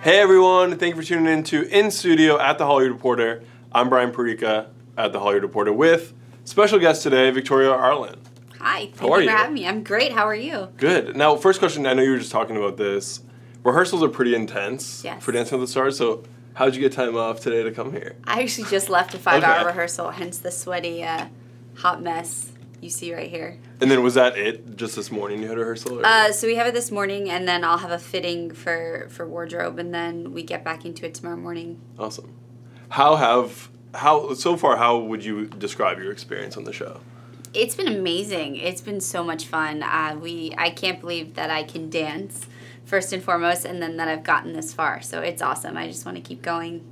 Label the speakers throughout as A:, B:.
A: Hey everyone, thank you for tuning in to In Studio at the Hollywood Reporter. I'm Brian Parika at the Hollywood Reporter with special guest today, Victoria Arlen.
B: Hi, thank you for having me. I'm great, how are you?
A: Good. Now, first question, I know you were just talking about this. Rehearsals are pretty intense for Dancing with the Stars, so how'd you get time off today to come here?
B: I actually just left a 5-hour rehearsal, hence the sweaty, hot mess you see right here.
A: And then was that it? Just this morning you had a rehearsal? Or?
B: So we have it this morning, and then I'll have a fitting for wardrobe, and then we get back into it tomorrow morning.
A: Awesome. So far, how would you describe your experience on the show?
B: It's been amazing. It's been so much fun. I can't believe that I can dance, first and foremost, and then that I've gotten this far. So it's awesome. I just want to keep going.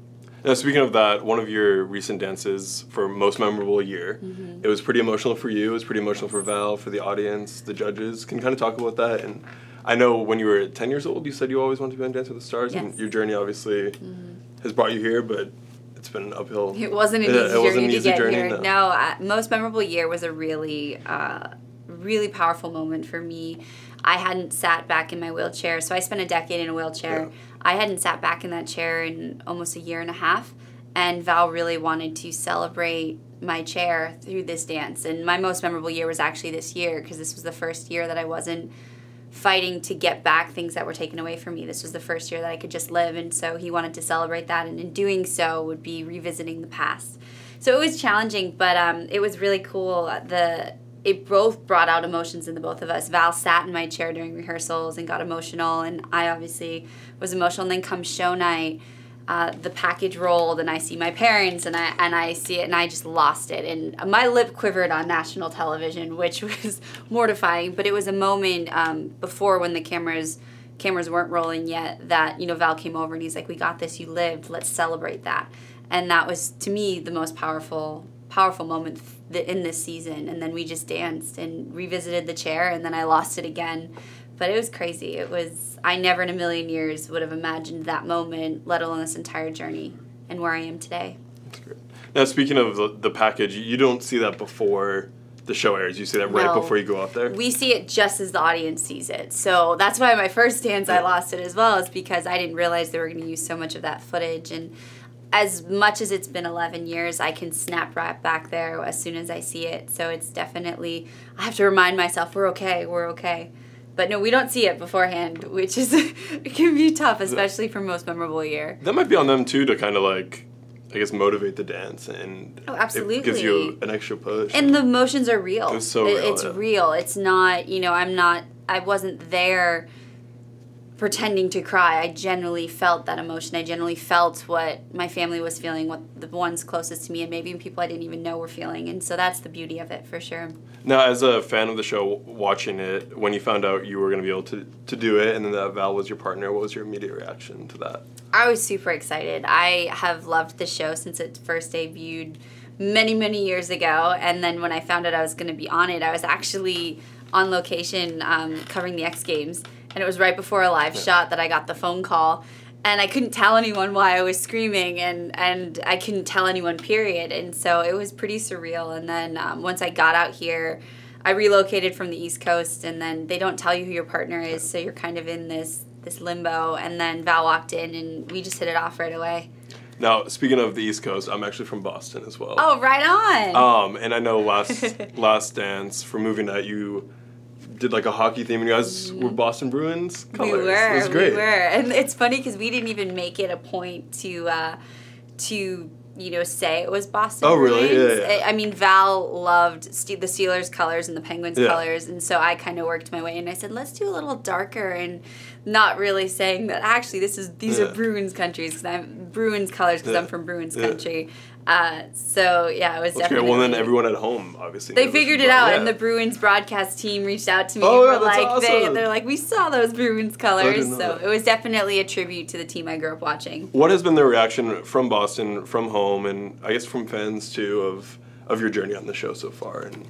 A: Now, speaking of that, one of your recent dances for Most Memorable Year, it was pretty emotional for you, it was pretty emotional for Val, for the audience, the judges. Can you kind of talk about that? And I know when you were 10 years old, you said you always wanted to be on Dancing with the Stars, and your journey obviously has brought you here, but it's been an uphill.
B: It wasn't an easy journey to get here. No, Most Memorable Year was a really, really powerful moment for me. I hadn't sat back in my wheelchair, so I spent a decade in a wheelchair. Yeah. I hadn't sat back in that chair in almost a year and a half, and Val really wanted to celebrate my chair through this dance. And my most memorable year was actually this year, because this was the first year that I wasn't fighting to get back things that were taken away from me. This was the first year that I could just live, and so he wanted to celebrate that, and in doing so would be revisiting the past. So it was challenging, but it was really cool. It both brought out emotions in the both of us. Val sat in my chair during rehearsals and got emotional, and I obviously was emotional. And then come show night, the package rolled, and I see my parents, and I see it, and I just lost it. And my lip quivered on national television, which was mortifying. But it was a moment before, when the cameras weren't rolling yet, that Val came over and he's like, "We got this. You lived. Let's celebrate that." And that was, to me, the most powerful moment in this season. And then we just danced and revisited the chair, and then I lost it again. But it was crazy. I never in a million years would have imagined that moment, let alone this entire journey and where I am today.
A: That's great. Now, speaking of the package, you don't see that before the show airs. You see that right before you go out there?
B: We see it just as the audience sees it. So that's why my first dance I lost it as well, is because I didn't realize they were going to use so much of that footage. And as much as it's been 11 years, I can snap right back there as soon as I see it. So it's definitely, I have to remind myself, we're okay, we're okay. But no, we don't see it beforehand, which is, it can be tough, especially for Most Memorable Year.
A: That might be on them too, to kind of like, I guess, motivate the dance, and
B: absolutely.
A: It gives you an extra push.
B: And the emotions are real.
A: It's so real.
B: It's real. It's not, I wasn't there pretending to cry. I genuinely felt that emotion. I genuinely felt what my family was feeling, what the ones closest to me, and maybe people I didn't even know were feeling. And so that's the beauty of it, for sure.
A: Now, as a fan of the show, watching it, when you found out you were going to be able to do it, and then that Val was your partner, what was your immediate reaction to that?
B: I was super excited. I have loved the show since it first debuted many, many years ago. And then when I found out I was going to be on it, I was actually on location covering the X Games. And it was right before a live shot that I got the phone call. And I couldn't tell anyone why I was screaming, and I couldn't tell anyone, period. And so it was pretty surreal. And then once I got out here, I relocated from the East Coast, and then they don't tell you who your partner is, so you're kind of in this limbo. And then Val walked in, and we just hit it off right away.
A: Now, speaking of the East Coast, I'm actually from Boston as well.
B: Oh, right on!
A: And I know last dance for movie night, you did like a hockey theme, and you guys were Boston Bruins colors.
B: We were.
A: It was great.
B: We were. And it's funny because we didn't even make it a point to say it was Boston Bruins.
A: Oh, really? Yeah.
B: I mean, Val loved the Steelers colors and the Penguins colors, and so I kind of worked my way, and I said, let's do a little darker, and not really saying that actually these are Bruins countries, because I'm Bruins colors because I'm from Bruins country. So yeah, it was definitely.
A: Great. Well, then everyone at home obviously
B: they figured it out, and the Bruins broadcast team reached out to me.
A: Oh,
B: and were like,
A: awesome.
B: They're like, we saw those Bruins colors, so it was definitely a tribute to the team I grew up watching.
A: What has been the reaction from Boston, from home, and I guess from fans too of your journey on the show so far? And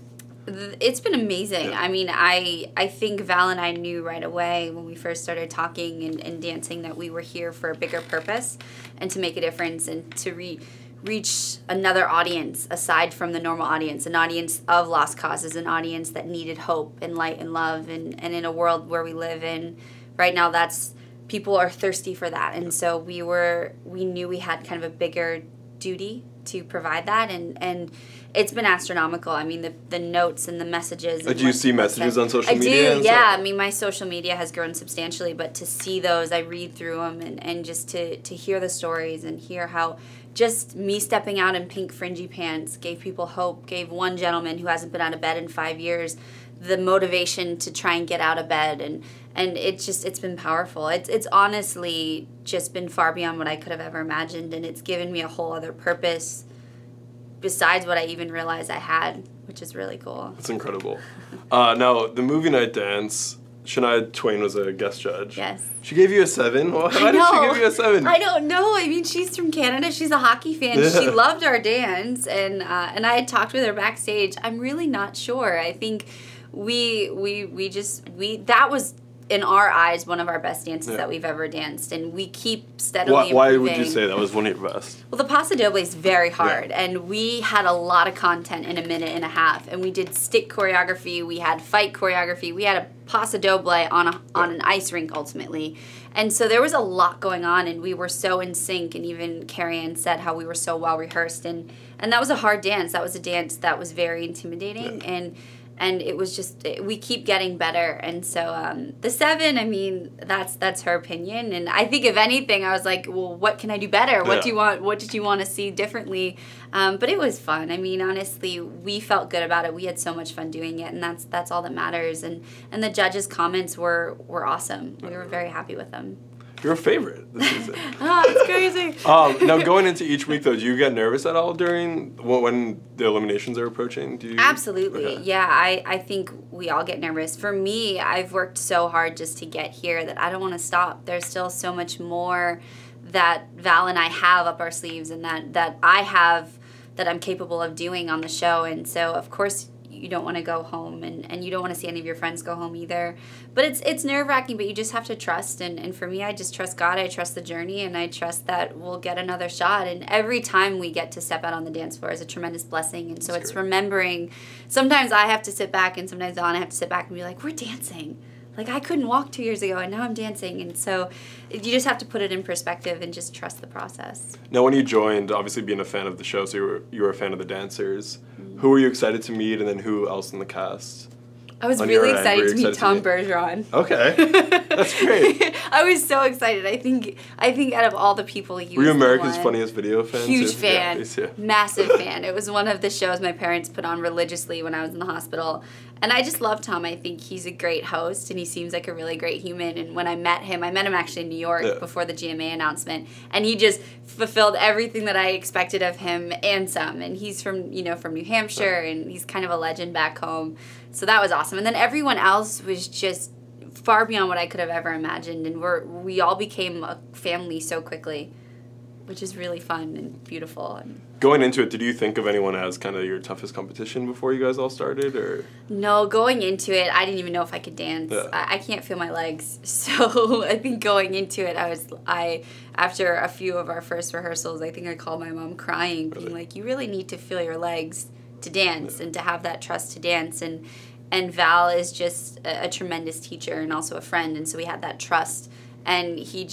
B: it's been amazing. I mean, I think Val and I knew right away when we first started talking and dancing that we were here for a bigger purpose and to make a difference and to reach another audience aside from the normal audience, an audience of lost causes, an audience that needed hope and light and love. And in a world where we live in right now, that's people are thirsty for that. And so we knew we had kind of a bigger duty to provide that, and it's been astronomical. I mean, the notes and the messages.
A: Do you see messages on social media?
B: I do, yeah. I mean, my social media has grown substantially, but to see those, I read through them, and just to hear the stories and hear how just me stepping out in pink fringy pants gave people hope, gave one gentleman who hasn't been out of bed in 5 years the motivation to try and get out of bed, and it's been powerful. It's honestly just been far beyond what I could have ever imagined, and it's given me a whole other purpose besides what I even realized I had, which is really cool.
A: That's incredible. Now, the movie night dance, Shania Twain was a guest judge.
B: Yes.
A: She gave you a 7? Why did she give you a 7?
B: I don't know. I mean, she's from Canada. She's a hockey fan. Yeah. She loved our dance, and I had talked with her backstage. I'm really not sure. I think that was, in our eyes, one of our best dances that we've ever danced, and we keep steadily improving.
A: Why would you say that was one of your best?
B: Well, the Paso Doble is very hard, and we had a lot of content in a minute and a half, and we did stick choreography, we had fight choreography, we had a Paso Doble on an ice rink ultimately, and so there was a lot going on, and we were so in sync, and even Carrie Ann said how we were so well rehearsed, and that was a hard dance. That was a dance that was very intimidating, and it was just, we keep getting better. And so the 7, I mean, that's her opinion. And I think if anything, I was like, well, what can I do better? What do you want? What did you want to see differently? But it was fun. I mean, honestly, we felt good about it. We had so much fun doing it, and that's all that matters. And the judges' comments were awesome. We were very happy with them.
A: You're a favorite this season.
B: Oh, it's crazy.
A: Now, going into each week, though, do you get nervous at all during when the eliminations are approaching?
B: Absolutely.
A: Okay.
B: Yeah, I think we all get nervous. For me, I've worked so hard just to get here that I don't want to stop. There's still so much more that Val and I have up our sleeves, and that I have, that I'm capable of doing on the show. And so, of course, you don't want to go home, and you don't want to see any of your friends go home either. But it's nerve-wracking, but you just have to trust. And for me, I just trust God, I trust the journey, and I trust that we'll get another shot. And every time we get to step out on the dance floor is a tremendous blessing. And so it's remembering, sometimes I have to sit back, and sometimes Val and I have to sit back and be like, we're dancing. Like, I couldn't walk 2 years ago, and now I'm dancing. And so you just have to put it in perspective and just trust the process.
A: Now, when you joined, obviously being a fan of the show, so you were a fan of the dancers. Who were you excited to meet, and then who else in the cast?
B: I was really excited to meet Tom Bergeron.
A: Okay, that's great.
B: I was so excited. I think out of all the people, he was
A: Were you America's Funniest Video fan?
B: Huge fan, massive fan. It was one of the shows my parents put on religiously when I was in the hospital. And I just love Tom. I think he's a great host, and he seems like a really great human. And when I met him actually in New York before the GMA announcement, and he just fulfilled everything that I expected of him and some. And he's from New Hampshire, and he's kind of a legend back home. So that was awesome. And then everyone else was just far beyond what I could have ever imagined, and we all became a family so quickly, which is really fun and beautiful.
A: Going into it, did you think of anyone as kind of your toughest competition before you guys all started, or?
B: No, going into it, I didn't even know if I could dance. Yeah. I can't feel my legs, so I think going into it, after a few of our first rehearsals, I think I called my mom crying, being like, you really need to feel your legs to dance and to have that trust to dance. And Val is just a tremendous teacher and also a friend, and so we had that trust, and he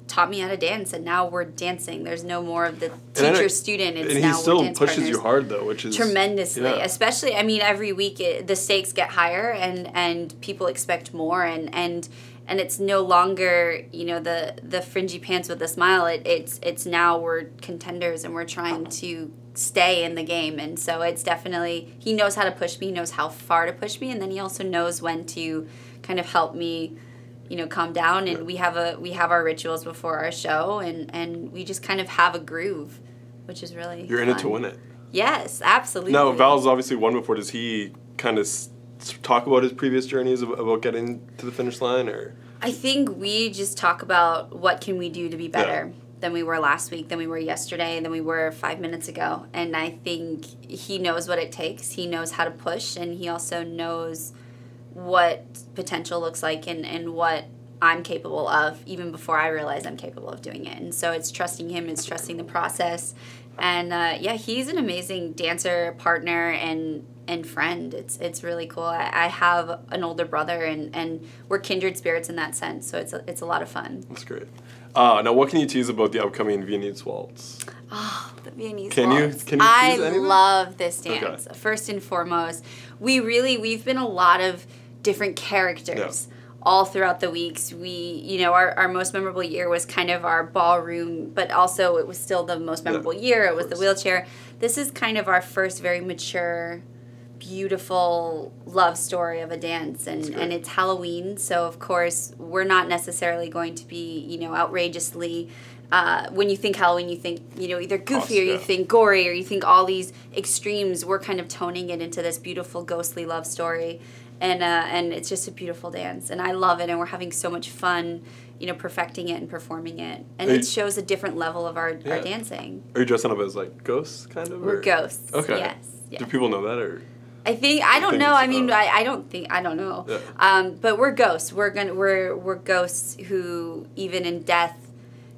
B: taught me how to dance, and now we're dancing. There's no more of the teacher-student.
A: And he still pushes you hard, though, which is
B: tremendously. Yeah. Especially, I mean, every week the stakes get higher, and people expect more, and it's no longer the fringy pants with a smile. It's now we're contenders, and we're trying to stay in the game. And so it's definitely, he knows how to push me, he knows how far to push me, and then he also knows when to kind of help me calm down. And we have our rituals before our show, and we just kind of have a groove, which is really
A: You're
B: fun.
A: in it to win it.
B: Yes, absolutely.
A: Now, Val's obviously won before. Does he kind of talk about his previous journeys about getting to the finish line, or?
B: I think we just talk about what can we do to be better than we were last week, than we were yesterday, than we were 5 minutes ago. And I think he knows what it takes. He knows how to push, and he also knows what potential looks like, and what I'm capable of, even before I realize I'm capable of doing it. And so it's trusting him, it's trusting the process. And he's an amazing dancer, partner, and and friend. It's really cool. I have an older brother, and we're kindred spirits in that sense. So it's a lot of fun.
A: That's great. Now, what can you tease about the upcoming Viennese Waltz?
B: Oh, the Viennese Waltz.
A: Can you tease anything?
B: Love this dance.
A: Okay.
B: First and foremost, we've been a lot of different characters. All throughout the weeks. Our most memorable year was kind of our ballroom, but also it was still the most memorable year. It was the wheelchair. This is kind of our first very mature, beautiful love story of a dance, and it's Halloween, so of course we're not necessarily going to be, outrageously, when you think Halloween, you think, either goofy or you think gory or you think all these extremes. We're kind of toning it into this beautiful ghostly love story. And it's just a beautiful dance, and I love it, and we're having so much fun, perfecting it and performing it, and it shows a different level of our dancing.
A: Are you dressing up as like ghosts, kind of?
B: We're ghosts.
A: Okay.
B: Yes.
A: Do people know that, or?
B: I don't know. I mean, I don't know.
A: Yeah.
B: But we're ghosts. We're ghosts who even in death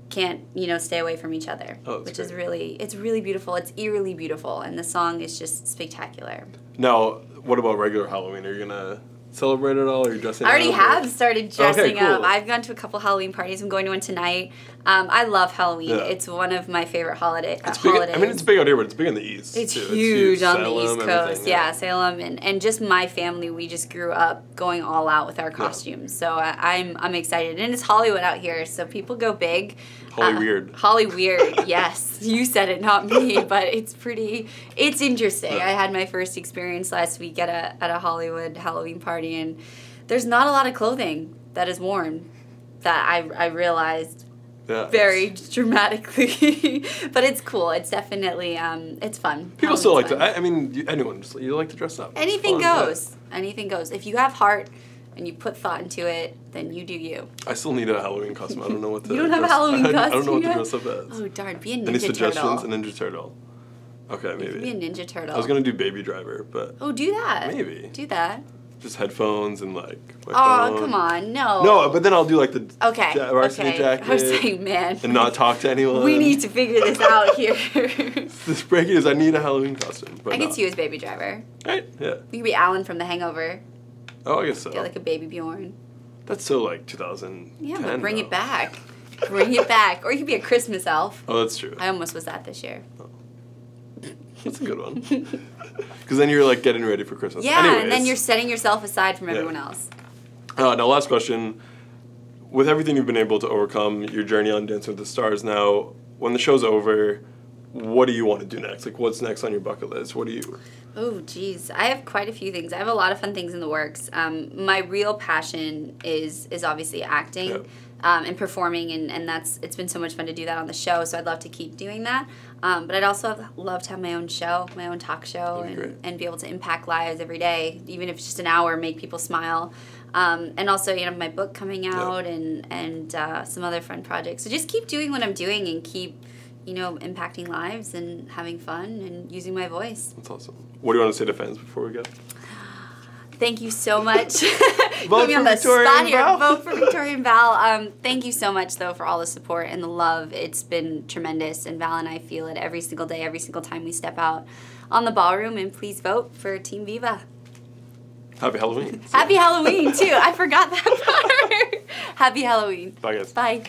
B: can't stay away from each other, which is it's really beautiful. It's eerily beautiful, and the song is just spectacular.
A: Now, what about regular Halloween? Are you gonna celebrate it all? Or are you dressing up?
B: I already have started dressing
A: cool.
B: up. I've gone to a couple Halloween parties. I'm going to one tonight. I love Halloween.
A: Yeah.
B: It's one of my favorite holidays.
A: It's big out here, but it's big in the East.
B: It's
A: too.
B: huge on
A: Salem,
B: the East Coast.
A: everything,
B: Yeah, Salem, and just my family. We just grew up going all out with our costumes. So I'm excited, and it's Hollywood out here, so people go big.
A: Weird.
B: Holly Weird, yes. You said it, not me, but it's interesting. I had my first experience last week at a Hollywood Halloween party, and there's not a lot of clothing that is worn that I realized very dramatically. But it's cool. It's definitely, it's fun.
A: People still like to, I mean, anyone, you like to dress up.
B: Anything goes. Anything goes. If you have heart and you put thought into it, then you do you.
A: I still need a Halloween costume. I don't know what to
B: You don't have a Halloween costume
A: I don't know what
B: yet?
A: to dress up as.
B: Oh, darn. Be a Ninja
A: Any suggestions?
B: Turtle.
A: A Ninja Turtle. Okay, maybe.
B: Be a Ninja Turtle.
A: I was going to do Baby Driver, but...
B: Oh, do that.
A: Maybe.
B: Do that.
A: Just headphones and, like, my
B: phone.
A: Oh,
B: come on. No.
A: No, but then I'll do, like, the
B: varsity
A: jacket.
B: I was saying, man.
A: And not talk to anyone.
B: We need to figure this out here.
A: The breaking is I need a Halloween costume. But
B: I could see you as Baby Driver.
A: Right, yeah.
B: You could be Alan from The Hangover.
A: Oh, I guess so.
B: Get, like, a Baby Bjorn.
A: That's so, like, 2010.
B: Yeah, but bring it back. Bring it back. Or you could be a Christmas elf.
A: Oh, that's true.
B: I almost was that this year.
A: Oh. That's a good one. Because then you're, like, getting ready for Christmas.
B: Yeah,
A: Anyways.
B: and then you're setting yourself aside from everyone else.
A: Now, last question. With everything you've been able to overcome, your journey on Dancing with the Stars now, when the show's over, what do you want to do next? Like, what's next on your bucket list? What do you...
B: Oh, geez. I have quite a few things. I have a lot of fun things in the works. My real passion is obviously acting and performing, and it's been so much fun to do that on the show, so I'd love to keep doing that. But I'd also love to have my own show, my own talk show, and be able to impact lives every day, even if it's just an hour, make people smile. And also, my book coming out and some other fun projects. So just keep doing what I'm doing and keep... impacting lives and having fun and using my voice.
A: That's awesome. What do you want to say to fans before we go?
B: Thank you so much.
A: Vote
B: me
A: for
B: on the
A: Victoria
B: spot
A: and
B: here.
A: Val.
B: Vote for Victoria and Val. Thank you so much, though, for all the support and the love. It's been tremendous, and Val and I feel it every single day, every single time we step out on the ballroom, and please vote for Team Viva.
A: Happy Halloween.
B: Happy Halloween, too. I forgot that part. Happy Halloween.
A: Bye, guys.
B: Bye.